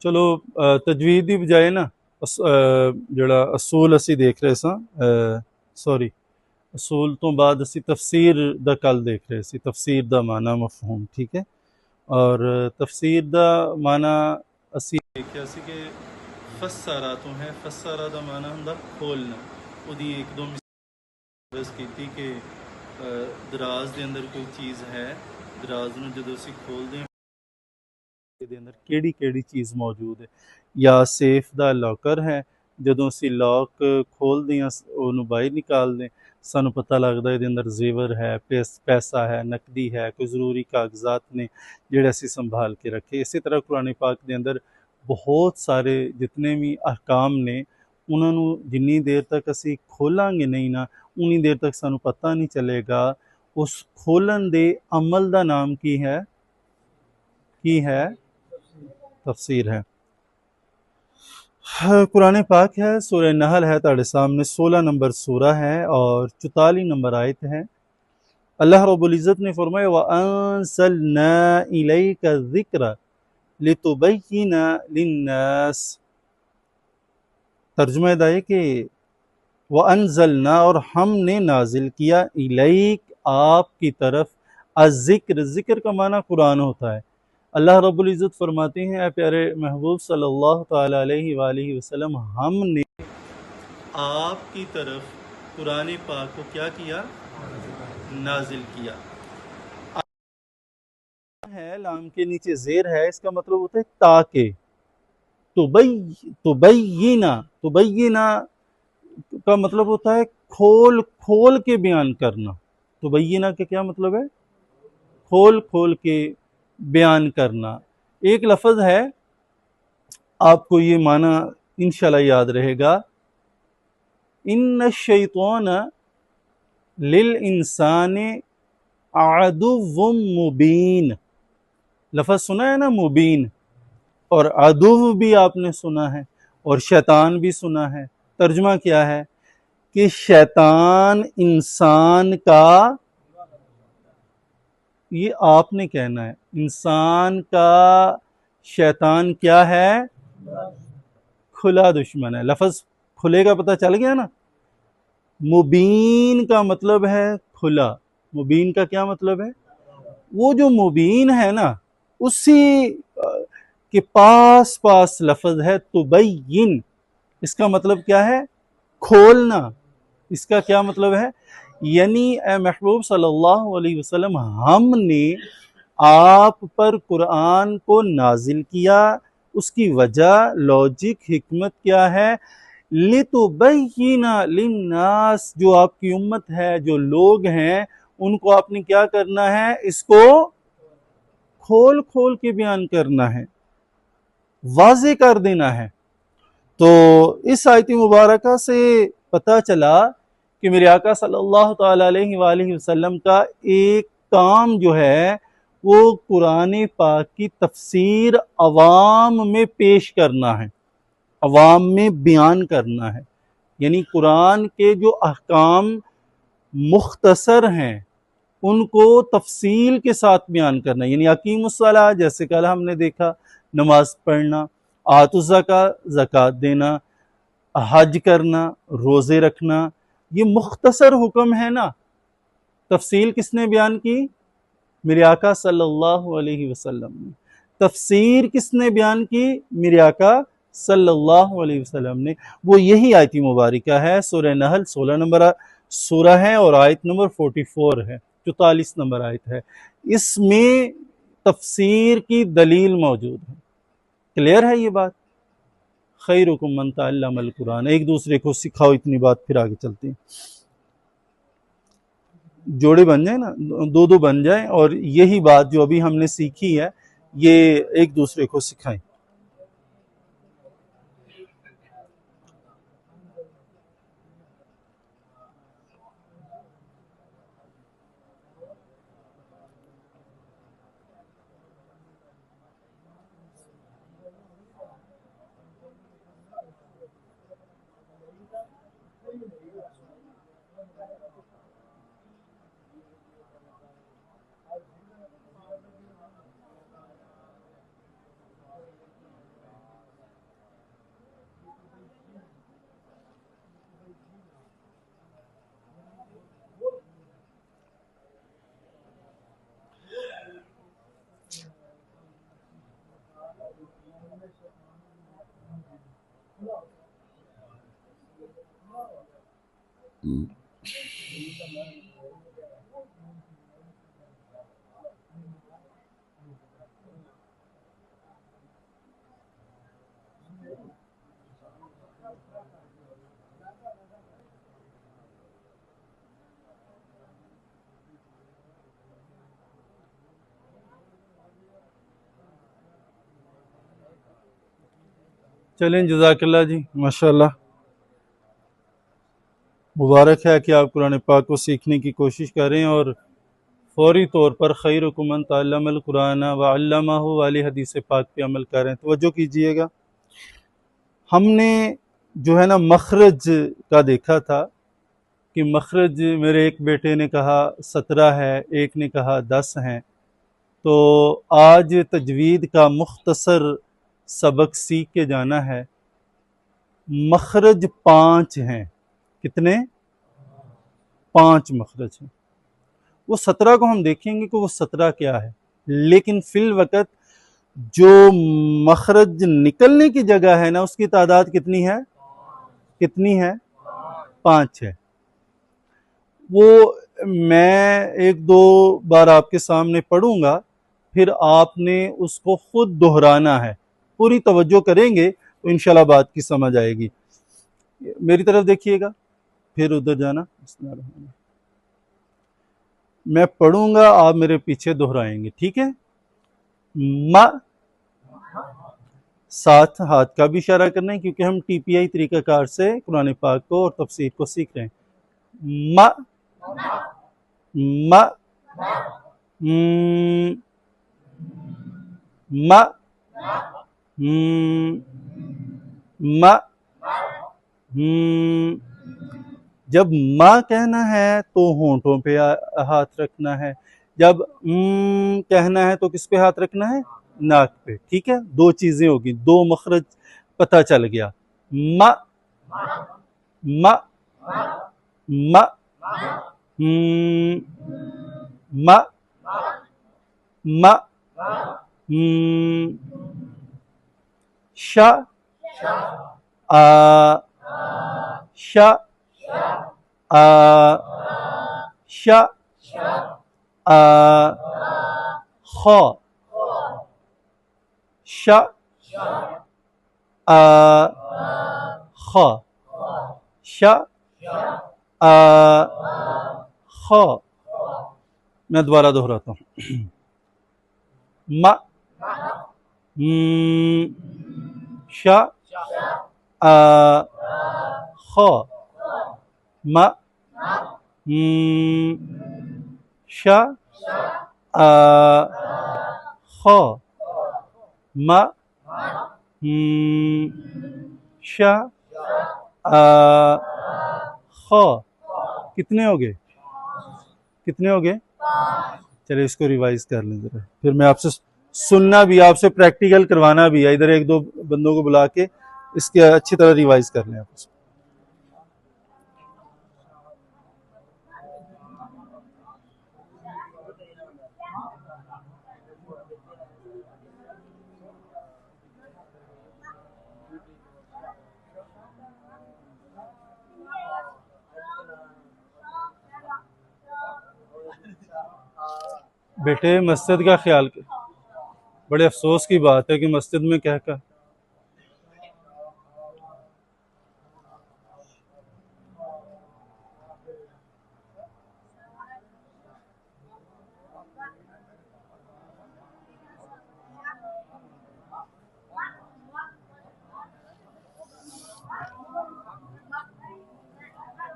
चलो तजवीद की बजाय ना जड़ा असूल असी देख रहे सां सॉरी असूल तो बाद असी तफसीर दा कल देख रहे सी तफसीर दा माना मफहूम ठीक है और तफसीर दा माना असी देखिया सी कि फस्सरा तो है फस्सरा दा माना हुंदा खोलना उदी एक दो मिसाल की थी कि दराज दे अंदर कोई चीज़ है दराज नूं जदों असी खोलदे हां ਦੇ ਅੰਦਰ ਕਿਹੜੀ ਕਿਹੜੀ ਚੀਜ਼ ਮੌਜੂਦ ਹੈ ਜਾਂ ਸੇਫ ਦਾ ਲੋਕਰ ਹੈ ਜਦੋਂ ਅਸੀਂ ਲੌਕ ਖੋਲਦੇ ਹਾਂ ਉਹਨੂੰ ਬਾਹਰ ਨਿਕਾਲਦੇ ਸਾਨੂੰ ਪਤਾ ਲੱਗਦਾ ਇਹਦੇ ਅੰਦਰ ਜ਼ੇਵਰ ਹੈ ਪੈਸਾ ਹੈ ਨਕਦੀ ਹੈ ਕੋਈ ਜ਼ਰੂਰੀ ਕਾਗਜ਼ਾਤ ਨੇ ਜਿਹੜੇ ਅਸੀਂ ਸੰਭਾਲ ਕੇ ਰੱਖੇ ਇਸੇ ਤਰ੍ਹਾਂ ਕੁਰਾਨ ਪਾਕ ਦੇ ਅੰਦਰ ਬਹੁਤ ਸਾਰੇ ਜਿਤਨੇ ਵੀ ਅਹਕਾਮ ਨੇ ਉਹਨਾਂ ਨੂੰ ਜਿੰਨੀ ਦੇਰ ਤੱਕ ਅਸੀਂ ਖੋਲਾਂਗੇ ਨਹੀਂ ਨਾ ਉਨੀ ਦੇਰ ਤੱਕ ਸਾਨੂੰ ਪਤਾ ਨਹੀਂ ਚੱਲੇਗਾ ਉਸ ਖੋਲਣ ਦੇ ਅਮਲ ਦਾ ਨਾਮ ਕੀ ਹੈ तफसीर है। कुरान पाक है सूरह नहल है ताड़े सामने 16 नंबर सूरा है और 44 नंबर आयत है। अल्लाह रब्बुल इज़्ज़त ने फरमाया व अंज़लना इलैका ज़िक्रा लितुबय्यिना लिन्नास। तर्जुमा है कि व अंज़लना और हमने नाजिल किया इलैक आपकी तरफ अज़िक्र ज़िक्र का माना कुरान होता है। अल्लाह रब्बुल इज़्ज़त फरमाते हैं प्यारे महबूब सल्लल्लाहु ताला अलैहि वालैहि वसल्लम हमने आपकी तरफ कुरान पाक को क्या किया नाजिल किया है लाम के नीचे जेर है इसका मतलब होता है ताकि तुबय्यिना तुबय्यिना का मतलब होता है खोल खोल के बयान करना। तुबय्यिना का क्या मतलब है खोल खोल के बयान करना। एक लफ्ज़ है आपको ये माना इंशाल्लाह याद रहेगा इन्न शैतान लिल इंसान अदुव्वुम मुबीन। लफ्ज़ सुना है ना मुबीन और अदुव भी आपने सुना है और शैतान भी सुना है। तर्जुमा क्या है कि शैतान इंसान का ये आपने कहना है इंसान का शैतान क्या है खुला दुश्मन है। लफ्ज़ खुले का पता चल गया ना। मुबीन का मतलब है खुला। मुबीन का क्या मतलब है वो जो मुबीन है ना उसी के पास पास लफ्ज़ है तुबय्यिन। इसका मतलब क्या है खोलना। इसका क्या मतलब है यानी ए महबूब सल्लल्लाहु अलैहि वसल्लम हमने आप पर कुरान को नाजिल किया उसकी वजह लॉजिक हिकमत क्या है लितुबय्यिना लिन्नास जो आपकी उम्मत है जो लोग हैं उनको आपने क्या करना है इसको खोल खोल के बयान करना है वाज़े कर देना है। तो इस आयत मुबारक से पता चला कि मेरे आका सल्लल्लाहु अलैहि वसल्लम का एक काम जो है वो कुरान पाक की तफसीर अवाम में पेश करना है अवाम में बयान करना है। यानी कुरान के जो अहकाम मुख्तसर हैं उनको तफसील के साथ बयान करना यानी अकीमुस्सलाह जैसे कल हमने देखा नमाज पढ़ना आतुज़का ज़कात देना हज करना रोज़े रखना ये मुख्तसर हुक्म है ना। तफसील किसने बयान की मेरे आका सल्लल्लाहु अलैहि वसल्लम ने। तफसीर किसने बयान की मेरे आका सल्लल्लाहु अलैहि वसल्लम ने। वो यही आयत मुबारिका है सूरह नहल 16 नंबर सूरा है और आयत नंबर 44 है 44 नंबर आयत है। इसमें तफसीर की दलील मौजूद है। क्लियर है ये बात। खैरुकुम मन तअल्लमल कुरान एक दूसरे को सिखाओ इतनी बात फिर आगे चलते हैं। जोड़े बन जाए ना दो दो बन जाए और यही बात जो अभी हमने सीखी है ये एक दूसरे को सिखाएं। चलें, जज़ाकल्लाह जी, माशाल्लाह। मुबारक है कि आप कुरान पाक को सीखने की कोशिश करें और फौरी तौर पर खैरुकुम मन तअल्लमल कुरान व अल्लमहु वाली हदीस पाक पे अमल करें। तवज्जो कीजिएगा, हमने जो है ना मखरज का देखा था कि मखरज मेरे एक बेटे ने कहा 17 है, एक ने कहा 10 हैं। तो आज तजवीद का मुख्तसर सबक सीख के जाना है। मखरज 5 हैं। कितने? 5 मखरज हैं। वो 17 को हम देखेंगे कि वो 17 क्या है, लेकिन फिल वक़्त जो मखरज निकलने की जगह है ना, उसकी तादाद कितनी है? कितनी है? 5 है। वो मैं एक दो बार आपके सामने पढ़ूंगा, फिर आपने उसको खुद दोहराना है। पूरी तवज्जो करेंगे तो इंशाल्लाह बात की समझ आएगी। मेरी तरफ देखिएगा, फिर उधर जाना। मैं पढ़ूंगा, आप मेरे पीछे दोहराएंगे, ठीक है? म, साथ हाथ का भी इशारा करना है, क्योंकि हम टीपीआई तरीकाकार से कुरान पाक को और तफसीर को सीख रहे हैं। म, म, म, म, जब माँ कहना है तो होंठों पे हाथ रखना है। जब कहना है तो किस पे हाथ रखना है? नाक पे। ठीक है, दो चीजें होगी, दो मखरज पता चल गया। म, म, म, म, म, श, आ, श, आ, श, आ, ख, श, आ, ख, श, आ, ख। मैं दोबारा दोहराता हूँ। म, श, आ, ख, म, श, आ, ख, म, श, आ, ख। कितने हो गए? कितने हो गए? चलिए इसको रिवाइज कर लें जरा, फिर मैं आपसे सुनना भी, आपसे प्रैक्टिकल करवाना भी है। इधर एक दो बंदों को बुला के इसके अच्छी तरह रिवाइज कर लें आप। बेटे मस्जिद का ख्याल कर, बड़े अफसोस की बात है कि मस्जिद में कहकर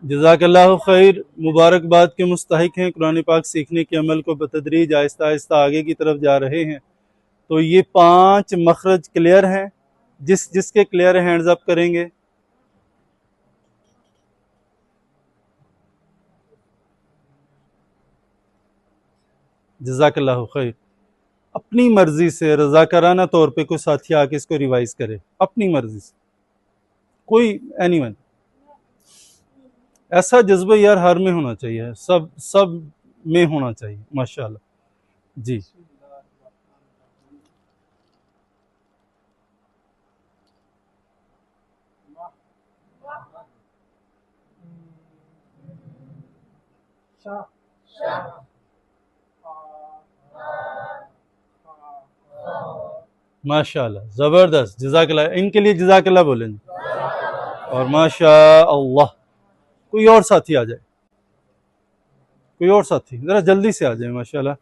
जज़ाकल्लाहु खैर। मुबारकबाद के मुस्तहिक हैं, कुरान पाक सीखने के अमल को बतदरीज आहिस्ता आहिस्ता आगे की तरफ जा रहे हैं। तो ये 5 मखरज क्लियर हैं? जिसके क्लियर है हैंड्स अप करेंगे। जज़ाकल्लाहु खैर। अपनी मर्जी से रज़ाकाराना तौर पे कोई साथी आके इसको रिवाइज करे अपनी मर्जी से, कोई एनीवन। ऐसा जज्बा यार हर में होना चाहिए, सब सब में होना चाहिए, माशाल्लाह जी। माशाल्लाह, जबरदस्त, जज़ाकल्लाह। इनके लिए जज़ाकल्लाह बोलेंगे और माशा अल्लाह। कोई और साथी आ जाए, कोई और साथी जरा जल्दी से आ जाए माशाल्लाह।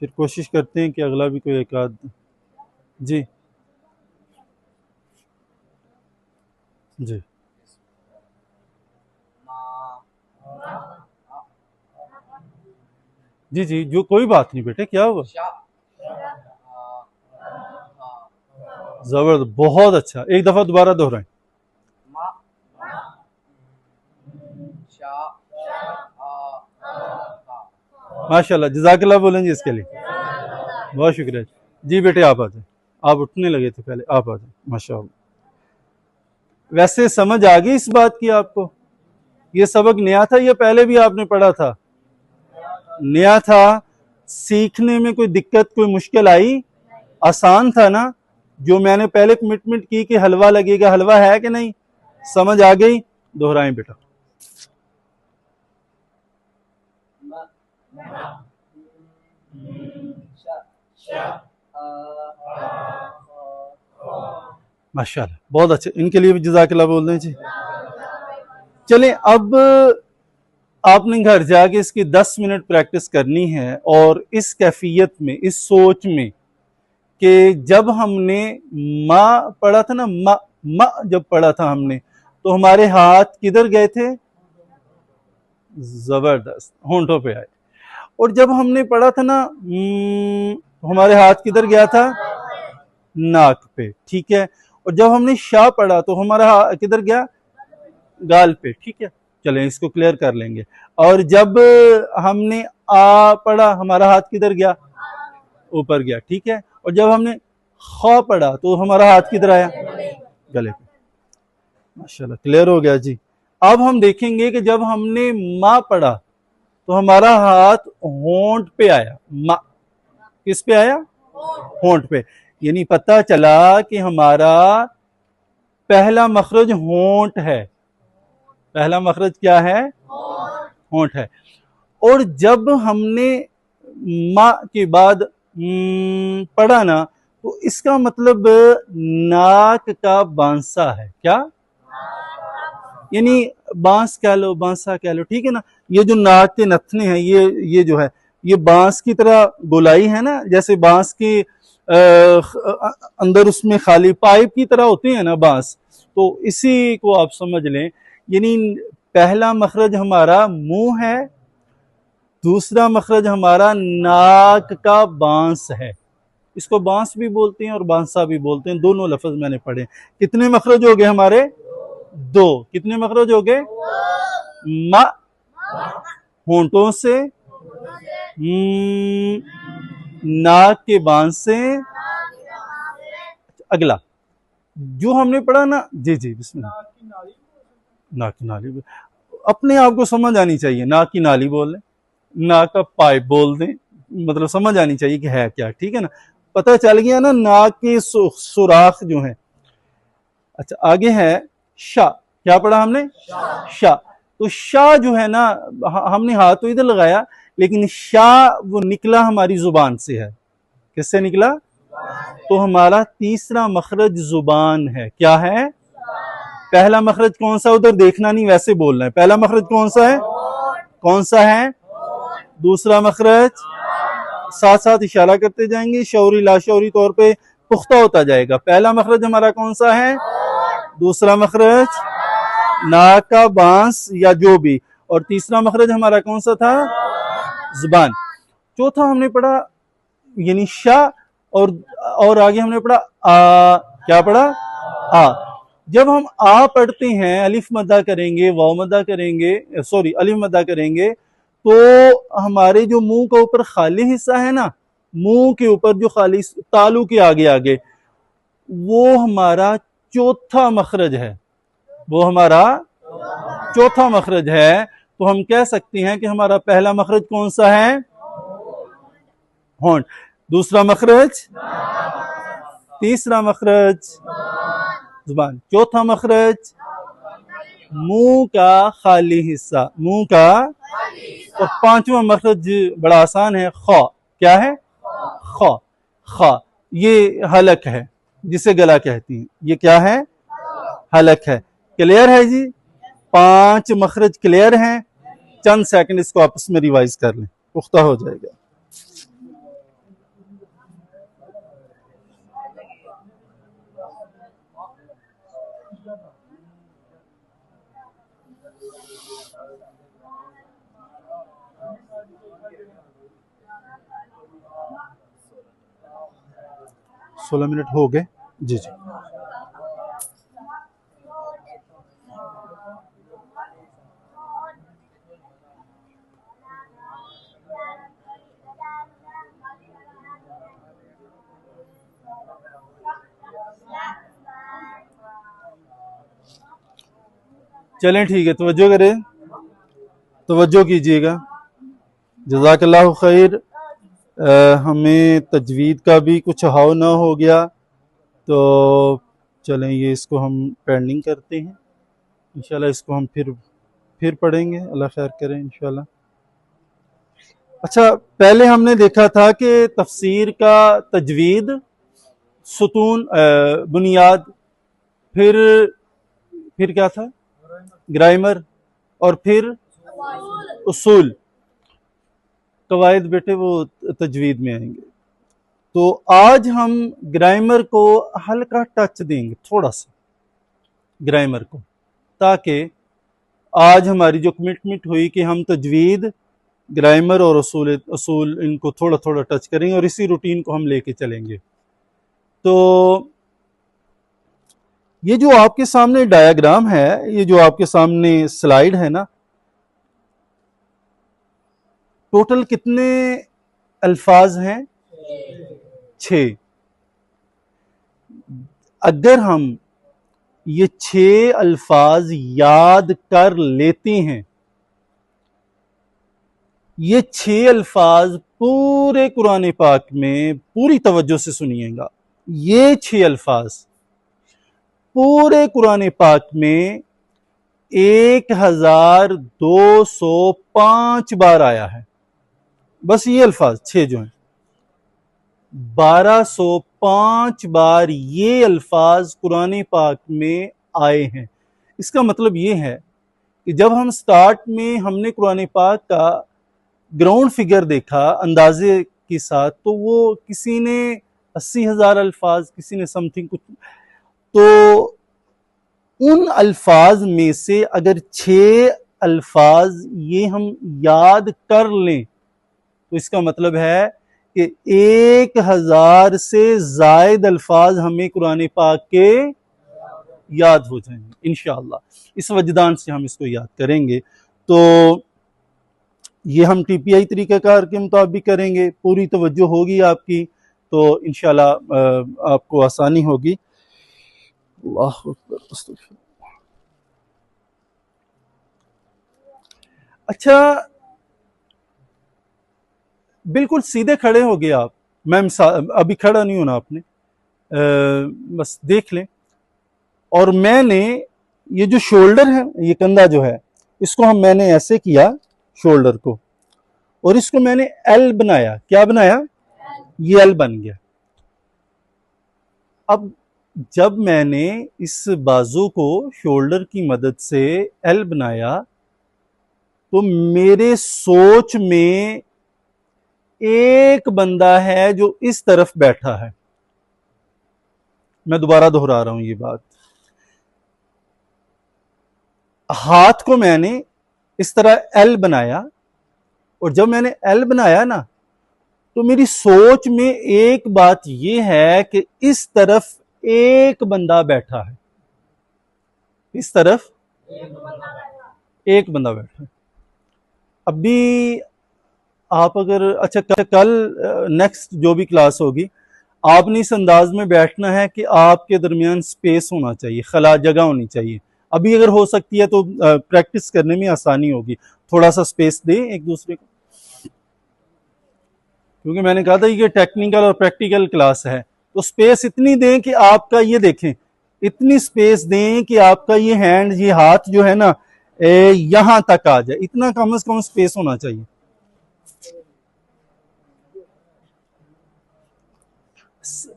फिर कोशिश करते हैं कि अगला भी कोई एक आध। जी जी जी जी, जो कोई बात नहीं बेटे, क्या हुआ? जबरदस्त, बहुत अच्छा। एक दफा दोबारा दोहराएं। माशाल्लाह, जज़ाकल्लाह बोलेंगे इसके लिए। बहुत शुक्रिया जी। बेटे आप आ जाए, आप उठने लगे थे पहले, आप आ जाए। माशाल्लाह। वैसे समझ आ गई इस बात की आपको? ये सबक नया था या पहले भी आपने पढ़ा था? नया था। सीखने में कोई दिक्कत, कोई मुश्किल आई? आसान था ना? जो मैंने पहले कमिटमेंट की कि हलवा लगेगा, हलवा है कि नहीं? समझ आ गई? दोहराएं बेटा। माशाल्लाह, बहुत अच्छे। इनके लिए भी जज़ाकल्लाह बोल दें जी। चलें, अब आपने घर जाके इसकी 10 मिनट प्रैक्टिस करनी है और इस कैफियत में, इस सोच में कि जब हमने माँ पढ़ा था ना, माँ माँ जब पढ़ा था हमने, तो हमारे हाथ किधर गए थे? जबरदस्त, होंठों पे आए। और जब हमने पढ़ा था ना तो हमारे हाथ किधर गया था? नाक पे, ठीक है। और जब हमने शाह पढ़ा तो हमारा हाथ किधर गया? गाल पे, ठीक है। चलें, इसको क्लियर कर लेंगे। और जब हमने आ पढ़ा, हमारा हाथ किधर गया? ऊपर गया, ठीक है। और जब हमने खा पढ़ा तो हमारा हाथ किधर आया? गले पे। माशाल्लाह, क्लियर हो गया जी। अब हम देखेंगे कि जब हमने माँ पढ़ा तो हमारा हाथ होंठ पे आया। माँ किस पे आया? होंठ पे। यानी पता चला कि हमारा पहला मखरज होंठ है। पहला मखरज क्या है? होंठ है। और जब हमने माँ के बाद पढ़ा ना, तो इसका मतलब नाक का बांसा है। क्या? यानी बांस कह लो, बांसा कह लो, ठीक है ना। ये जो नाक के नथने हैं, ये जो है, ये बांस की तरह गोलाई है ना, जैसे बांस के अंदर उसमें खाली पाइप की तरह होते हैं ना बांस, तो इसी को आप समझ लें। यानी पहला मखरज हमारा मुंह है, दूसरा मखरज हमारा नाक का बांस है। इसको बांस भी बोलते हैं और बांसा भी बोलते हैं, दोनों लफ्ज मैंने पढ़े। कितने मखरज हो गए हमारे? दो। कितने मखरज हो गए? मा होंठों से, नाक के बांस से। अगला जो हमने पढ़ा ना, जी जी बिस्मिल्लाह। नाक की नाली अपने आप को समझ आनी चाहिए। नाक की नाली बोल दें, नाक का पाइप बोल दें, मतलब समझ आनी चाहिए कि है क्या, ठीक है ना। पता चल गया ना नाक के सुराख जो है। अच्छा, आगे है शाह। क्या पढ़ा हमने? शाह। तो शाह जो है ना, हमने हाथ तो इधर लगाया, लेकिन शाह वो निकला हमारी जुबान से है। किससे निकला? तो हमारा तीसरा मखरज जुबान है। क्या है? पहला मखरज कौन सा? उधर देखना नहीं, वैसे बोलना है। पहला मखरज कौन सा है? कौन सा है? दूसरा मखरज, साथ साथ इशारा करते जाएंगे, शौरी लाशौरी तौर पे पुख्ता होता जाएगा। पहला मखरज हमारा कौन सा है? दूसरा मखरज नाक का बांस या जो भी, और तीसरा मखरज हमारा कौन सा था? जुबान। चौथा हमने पढ़ा यानी शाह, और आगे हमने पढ़ा आ। क्या पढ़ा? आ। जब हम आ पढ़ते हैं, अलिफ मद्दा करेंगे, वाव मद्दा करेंगे, सॉरी अलिफ मद्दा करेंगे, तो हमारे जो मुंह का ऊपर खाली हिस्सा है ना, मुंह के ऊपर जो खाली तालू के आगे आगे, वो हमारा चौथा मखरज है। वो हमारा चौथा मखरज है। तो हम कह सकते हैं कि हमारा पहला मखरज कौन सा है? होंठ। दूसरा मखरज, तीसरा मखरज जुबान, चौथा मखरज मुंह का खाली हिस्सा, मुंह का। और पांचवा मखरज बड़ा आसान है, ख। क्या है? ख। ख ये हलक है जिसे गला कहती हैं, ये क्या है? हलक है। क्लियर है जी? 5 मखरज क्लियर हैं। चंद सेकंड इसको आपस में रिवाइज कर लें, पुख्ता हो जाएगा। सोलह मिनट हो गए जी जी। चलें ठीक है, तवज्जो करें, तवज्जो कीजिएगा। जज़ाकल्लाहु खैर। हमें तजवीद का भी कुछ हाव ना हो गया, तो चलें ये इसको हम पेंडिंग करते हैं। इंशाल्लाह इसको हम फिर पढ़ेंगे, अल्लाह खैर करें इंशाल्लाह। अच्छा, पहले हमने देखा था कि तफसीर का तजवीद, सुतून, बुनियाद, फिर क्या था? ग्रामर, और फिर उसूल। कवायद बेटे वो तजवीद में आएंगे। तो आज हम ग्रामर को हल्का टच देंगे, थोड़ा सा ग्रामर को, ताकि आज हमारी जो कमिटमेंट हुई कि हम तजवीद, ग्रामर और उसूल इनको थोड़ा थोड़ा टच करेंगे और इसी रूटीन को हम लेके चलेंगे। तो ये जो आपके सामने डायग्राम है, ये जो आपके सामने स्लाइड है ना, टोटल कितने अल्फाज हैं? 6। अगर हम ये 6 अल्फाज याद कर लेते हैं, ये 6 अल्फाज पूरे कुरान पाक में, पूरी तवज्जो से सुनिएगा, ये 6 अल्फाज पूरे कुरान पाक में 1205 बार आया है। बस ये अल्फाज 6 जो हैं, 1205 बार ये अल्फाज कुरान पाक में आए हैं। इसका मतलब ये है कि जब हम स्टार्ट में हमने कुरान पाक का ग्राउंड फिगर देखा अंदाजे के साथ, तो वो किसी ने 80,000 अल्फाज, किसी ने समथिंग कुछ, तो उन अल्फाज में से अगर 6 अल्फाज ये हम याद कर लें, तो इसका मतलब है कि 1000 से जायद अल्फाज हमें कुरान पाक के याद हो जाएंगे इंशाअल्लाह। इस वजदान से हम इसको याद करेंगे। तो ये हम टीपीआई तरीक़ाकार के मुताबिक करेंगे, पूरी तवज्जो होगी आपकी, तो इंशाअल्लाह आपको आसानी होगी। अल्लाह अकबर। अच्छा, बिल्कुल सीधे खड़े हो गए आप। मैं अभी खड़ा नहीं होना आपने, बस देख लें। और मैंने ये जो शोल्डर है, ये कंधा जो है, इसको मैंने ऐसे किया शोल्डर को, और इसको मैंने एल बनाया। क्या बनाया? ये एल बन गया। अब जब मैंने इस बाजू को शोल्डर की मदद से एल बनाया, तो मेरे सोच में एक बंदा है जो इस तरफ बैठा है। मैं दोबारा दोहरा रहा हूं ये बात। हाथ को मैंने इस तरह एल बनाया, और जब मैंने एल बनाया ना, तो मेरी सोच में एक बात यह है कि इस तरफ एक बंदा बैठा है, इस तरफ एक बंदा बैठा है। अभी आप अगर, अच्छा कल नेक्स्ट जो भी क्लास होगी, आपने इस अंदाज में बैठना है कि आपके दरमियान स्पेस होना चाहिए, खला जगह होनी चाहिए। अभी अगर हो सकती है तो प्रैक्टिस करने में आसानी होगी, थोड़ा सा स्पेस दें एक दूसरे को, क्योंकि मैंने कहा था ये टेक्निकल और प्रैक्टिकल क्लास है, तो स्पेस इतनी दें कि आपका ये देखें, इतनी स्पेस दें कि आपका ये हैंड, ये हाथ जो है ना यहां तक आ जाए, इतना कम से कम स्पेस होना चाहिए।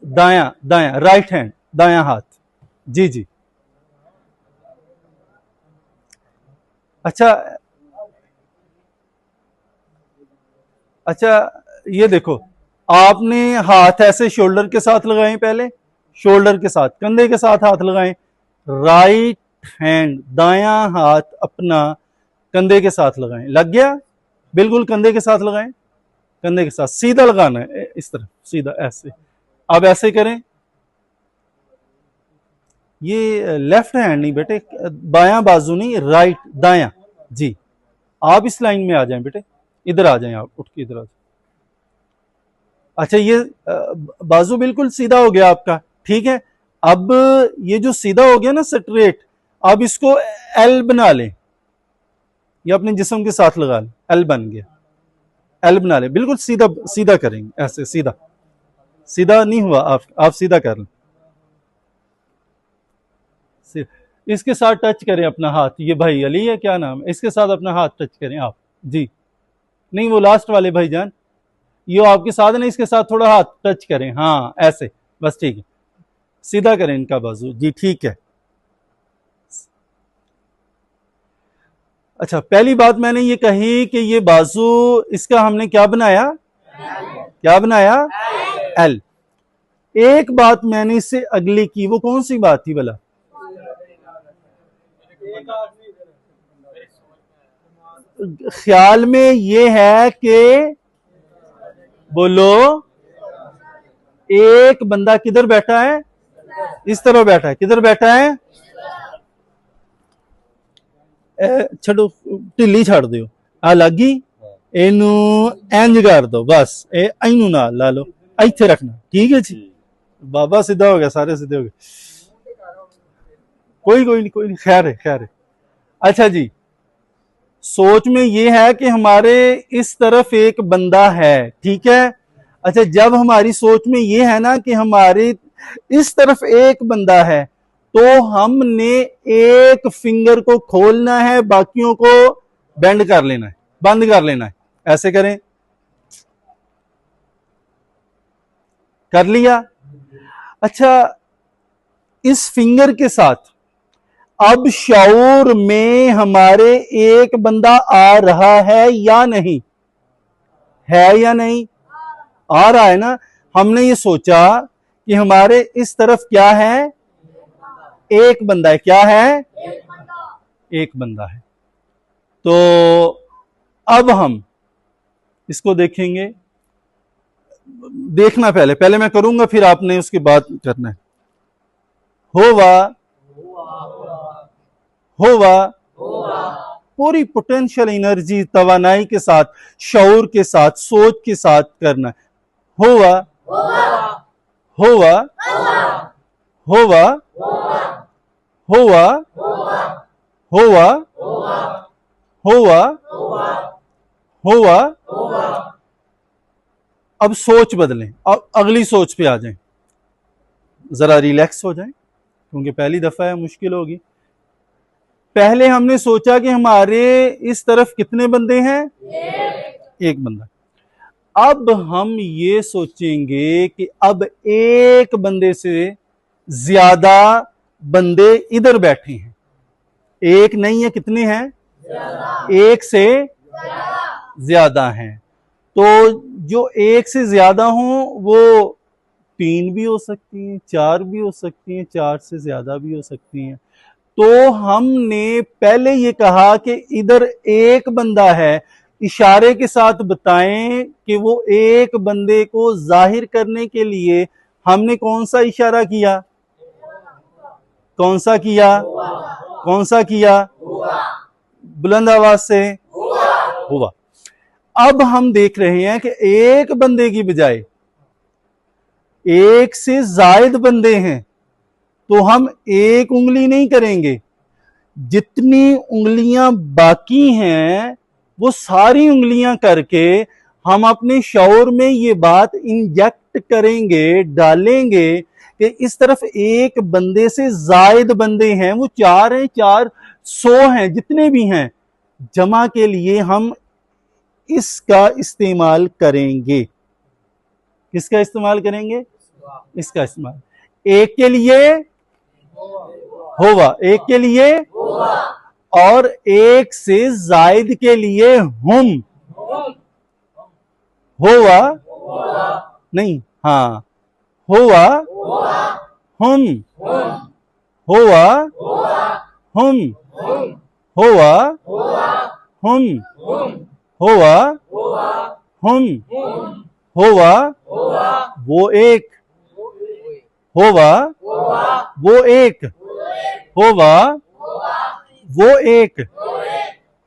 दायां दायां, राइट हैंड, दायां हाथ, जी जी। अच्छा अच्छा, ये देखो, आपने हाथ ऐसे शोल्डर के साथ लगाए, पहले शोल्डर के साथ, कंधे के साथ हाथ लगाएं। राइट हैंड, दायां हाथ अपना कंधे के साथ लगाएं। लग गया? बिल्कुल कंधे के साथ लगाएं, कंधे के साथ सीधा लगाना है, इस तरह सीधा ऐसे। अब ऐसे करें, ये लेफ्ट हैंड नहीं बेटे, बायां बाजू नहीं, राइट, दायां, जी। आप इस लाइन में आ जाएं बेटे, इधर आ जाएं, आप उठ के इधर आ जाएं। अच्छा, ये बाजू बिल्कुल सीधा हो गया आपका, ठीक है। अब ये जो सीधा हो गया ना स्ट्रेट, अब इसको एल बना लें, ये अपने जिस्म के साथ लगा लें, एल बन गया, एल बना लें, बिल्कुल सीधा सीधा करेंगे, ऐसे सीधा, सीधा नहीं हुआ, आप सीधा कर लें, इसके साथ टच करें अपना हाथ, ये भाई अली है, क्या नाम है, इसके साथ अपना हाथ टच करें आप, जी। नहीं, वो लास्ट वाले भाईजान, ये आपके साथ ना, इसके साथ थोड़ा हाथ टच करें, हाँ ऐसे, बस ठीक है, सीधा करें इनका बाजू, जी ठीक है। अच्छा, पहली बात मैंने ये कही कि ये बाजू, इसका हमने क्या बनाया, क्या बनाया, एल। एक बात मैंने इससे अगली की, वो कौन सी बात थी भला? ख्याल में ये है कि, बोलो, एक बंदा किधर बैठा है, इस तरह बैठा है, किधर बैठा है, छो ढिली छड़ दो, आ लगी, एनू इंज कर दो, बस एनू ना ला लो, इथे रखना, ठीक है जी। बाबा सीधा हो गया, सारे सीधे हो गए, कोई नहीं, खैर है, खैर है। अच्छा जी, सोच में ये है कि हमारे इस तरफ एक बंदा है, ठीक है। अच्छा, जब हमारी सोच में ये है ना कि हमारे इस तरफ एक बंदा है, तो हमने एक फिंगर को खोलना है, बाकियों को बेंड कर लेना है, बंद कर लेना है, ऐसे करें, कर लिया। अच्छा, इस फिंगर के साथ अब शऊर में हमारे एक बंदा आ रहा है या नहीं, है या नहीं, आ रहा है ना। हमने ये सोचा कि हमारे इस तरफ क्या है, एक बंदा है, क्या है, एक बंदा है। तो अब हम इसको देखेंगे, देखना पहले मैं करूंगा, फिर आपने उसके बाद करना है। होवा होवा पूरी पोटेंशियल एनर्जी, तवानाई के साथ, शऊर के साथ, सोच के साथ करना है। होवा होवा होवा होवा होवा होवा होवा। अब सोच बदलें, अब अगली सोच पे आ जाएं, जरा रिलैक्स हो जाएं, क्योंकि पहली दफा है, मुश्किल होगी। पहले हमने सोचा कि हमारे इस तरफ कितने बंदे हैं, एक बंदा। अब हम ये सोचेंगे कि अब एक बंदे से ज्यादा बंदे इधर बैठे हैं, एक नहीं है, कितने हैं, एक से ज्यादा हैं। तो जो एक से ज्यादा हों वो 3 भी हो सकती हैं, 4 भी हो सकती हैं, 4 से ज्यादा भी हो सकती हैं। तो हमने पहले ये कहा कि इधर एक बंदा है, इशारे के साथ बताएं कि वो एक बंदे को जाहिर करने के लिए हमने कौन सा इशारा किया, कौन सा किया, कौन सा किया, बुलंद आवाज से, हुआ। अब हम देख रहे हैं कि एक बंदे की बजाय एक से जायद बंदे हैं, तो हम एक उंगली नहीं करेंगे, जितनी उंगलियां बाकी हैं वो सारी उंगलियां करके हम अपने शऊर में ये बात इंजेक्ट करेंगे, डालेंगे कि इस तरफ एक बंदे से जायद बंदे हैं, वो 4 हैं, 400 हैं, जितने भी हैं, जमा के लिए हम इसका इस्तेमाल करेंगे। किसका इस्तेमाल करेंगे? इसका इस्तेमाल। एक के लिए होवा, एक के लिए और एक से जायद के लिए हम। होवा नहीं, हाँ, होवा हम, होवा हम, होवा हम, होवा हम, होवा वो एक, होवा वो एक, होवा वो एक,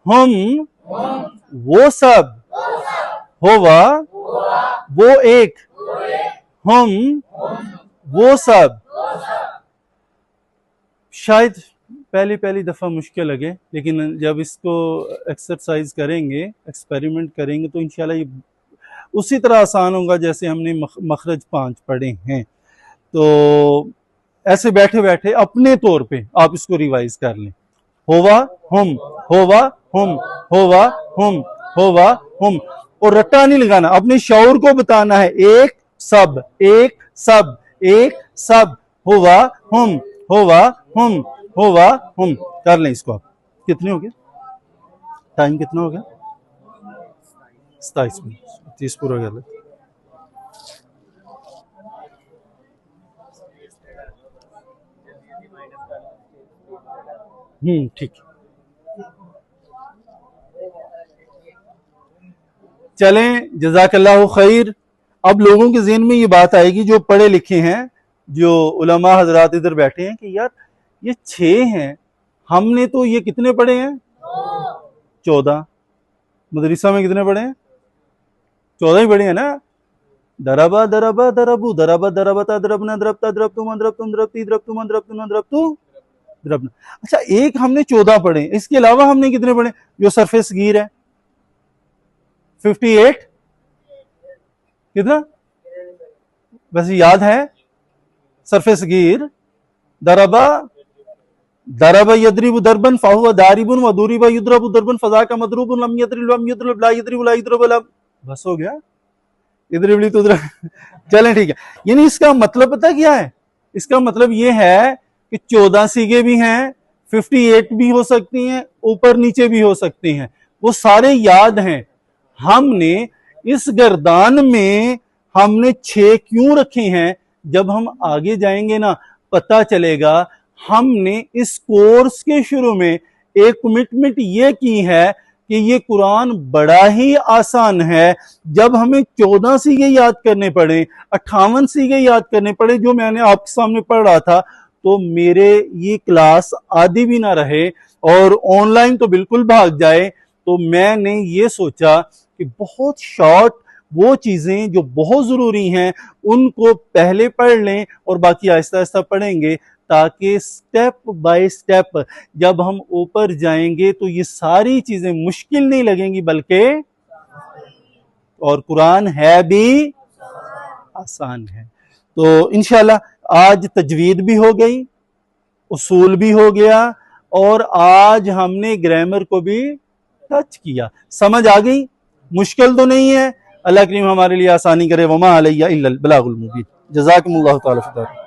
हम वो सब, होवा वो एक, हम वो सब। शायद पहली पहली दफा मुश्किल लगे, लेकिन जब इसको एक्सरसाइज करेंगे, एक्सपेरिमेंट करेंगे, तो इंशाल्लाह ये उसी तरह आसान होगा जैसे हमने मखरज 5 पढ़े हैं। तो ऐसे बैठे बैठे अपने तौर पे आप इसको रिवाइज कर लें। होवा हम, होवा हम, होवा हम, होवा हम, और रट्टा नहीं लगाना, अपने शऊर को बताना है, एक सब, एक सब, एक सब, होवा हम, होवा हम, होवा हम। कर लें इसको आप। कितने हो गए? टाइम कितना हो गया? 27 मिनट, 30 पूरा कर ले। ठीक। चलें, जज़ाकल्लाहु खैर। अब लोगों के ज़हन में ये बात आएगी जो पढ़े लिखे हैं, जो उलमा हजरात इधर बैठे हैं, कि यार ये 6 हैं, हमने तो ये कितने पढ़े हैं? 14। मदरसा में कितने पढ़े हैं? 14 ही पढ़े हैं ना। दरबा दरबा दरबू, दरबा दरबता दरबना, दरबता दरबतुम, दरबतुम दरबती, दरबतुम दरबतुम दरबतु दरबना। अच्छा, एक हमने 14 पढ़े, इसके अलावा हमने कितने पढ़े? जो सरफे सगीर है 58, कितना वैसे याद है? सरफे सगीर दरबा, दरबा यदरिबु दरबन फाहुवा दारिबुन व दुरिबा युदरबु दरबन फज़ाका मदरूबुन लम यदरिब लम युदरब ला यदरिबु ला युदरब ला। बस हो गया, इधर इबली तो उधर। चलें, ठीक है। यानी इसका मतलब पता क्या है? इसका मतलब ये है कि 14 सीगे भी हैं, 58 भी हो सकती हैं, ऊपर नीचे भी हो सकती हैं, वो सारे याद हैं। हमने इस गर्दान में हमने 6 क्यों रखे हैं? जब हम आगे जाएंगे ना, पता चलेगा। हमने इस कोर्स के शुरू में एक कमिटमेंट ये की है कि ये कुरान बड़ा ही आसान है। जब हमें 14 सीगे याद करने पड़े, 58 सीगे याद करने पड़े, जो मैंने आपके सामने पढ़ रहा था, तो मेरे ये क्लास आधी भी ना रहे और ऑनलाइन तो बिल्कुल भाग जाए। तो मैंने ये सोचा कि बहुत शॉर्ट वो चीजें जो बहुत जरूरी हैं उनको पहले पढ़ लें और बाकी आहिस्ता आहिस्ता पढ़ेंगे, ताकि स्टेप बाय स्टेप जब हम ऊपर जाएंगे तो ये सारी चीजें मुश्किल नहीं लगेंगी, बल्कि और कुरान है भी आसान है। तो इंशाल्लाह आज तजवीद भी हो गई, उसूल भी हो गया, और आज हमने ग्रामर को भी टच किया। समझ आ गई? मुश्किल तो नहीं है। अल्लाह करीम हमारे लिए आसानी करे। वमा अलैया इल्लल बलागुल मुबीन। जज़ाकुमुल्लाहु तआला खैर।